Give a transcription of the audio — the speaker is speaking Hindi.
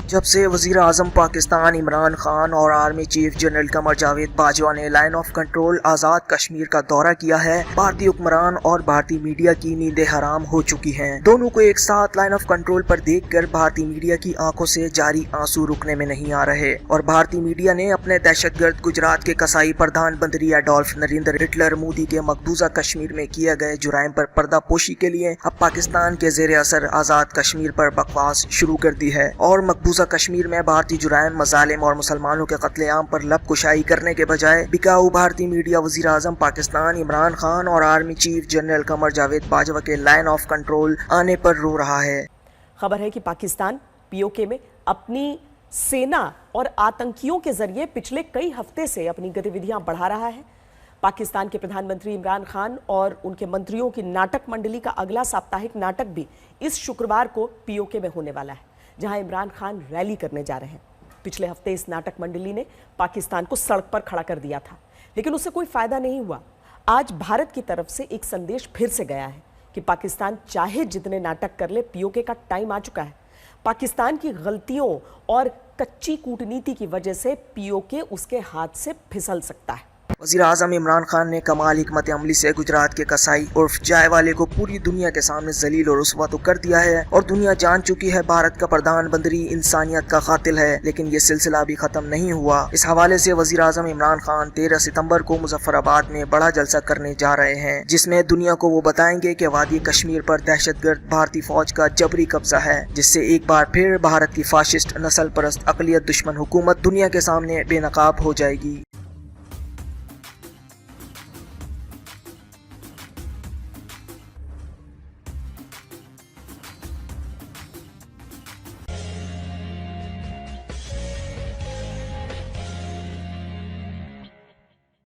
जब से वज़ीर आज़म पाकिस्तान इमरान खान और army chief general Qamar Javed Bajwa ने line of control Azad Kashmir का दौरा किया है, भारतीय हुक्मरान और भारतीय मीडिया की नींदें हराम हो चुकी हैं। दोनों को एक साथ लाइन ऑफ कंट्रोल पर देखकर भारतीय मीडिया की आंखों से जारी आंसू रुकने में नहीं आ रहे और भारतीय मीडिया ने अपने दहशतगर्द गुजरात के कसाई प्रधान बंदरी एडोल्फ नरेंद्र हिटलर मोदी के मकबूजा कश्मीर में किए गए जुराइम पर पर्दापोशी के लिए अब पाकिस्तान के जेर असर आज़ाद कश्मीर पर बकवास शुरू कर दी है और मकबूजा कश्मीर में भारतीय जुराइम, मजालिम और मुसलमानों के कत्लेआम पर लबकुशाई करने के बजाय बिकाऊ भारतीय मीडिया वज़ीर आज़म पाकिस्तान इमरान खान और army chief general Qamar Javed Bajwa के लाइन ऑफ कंट्रोल आने पर रो रहा है। खबर है कि पाकिस्तान पीओके में अपनी सेना और आतंकियों के जरिए पिछले कई हफ्ते से अपनी गतिविधियां बढ़ा रहा है। पाकिस्तान के प्रधानमंत्री इमरान खान और उनके मंत्रियों की नाटक मंडली का अगला साप्ताहिक नाटक भी इस शुक्रवार को पीओके में होने वाला है, जहां इमरान खान रैली करने जा रहे हैं। पिछले हफ्ते इस नाटक मंडली ने पाकिस्तान को सड़क पर खड़ा कर दिया था, लेकिन उससे कोई फायदा नहीं हुआ। आज भारत की तरफ से एक संदेश फिर से गया है कि पाकिस्तान चाहे जितने नाटक कर ले, पीओके का टाइम आ चुका है। पाकिस्तान की गलतियों और कच्ची कूटनीति की वजह से पीओके उसके हाथ से फिसल सकता है। वज़ीर आज़म इमरान खान ने कमाल हिकमत अमली से गुजरात के कसाई उर्फ जाय वाले को पूरी दुनिया के सामने जलील और रुस्वा तो कर दिया है और दुनिया जान चुकी है भारत का प्रधान बंदरी इंसानियत का कातिल है, लेकिन ये सिलसिला भी खत्म नहीं हुआ। इस हवाले से वज़ीर आज़म इमरान खान 13 सितंबर को मुजफ्फराबाद में बड़ा जलसा करने जा रहे हैं, जिसमें दुनिया को वो बताएंगे कि वादी कश्मीर पर दहशतगर्द भारतीय फौज का जबरी कब्जा है, जिससे एक बार फिर भारत की फाशिस्ट नस्ल परस्त अकलियत दुश्मन हुकूमत दुनिया के सामने बेनकाब हो जाएगी।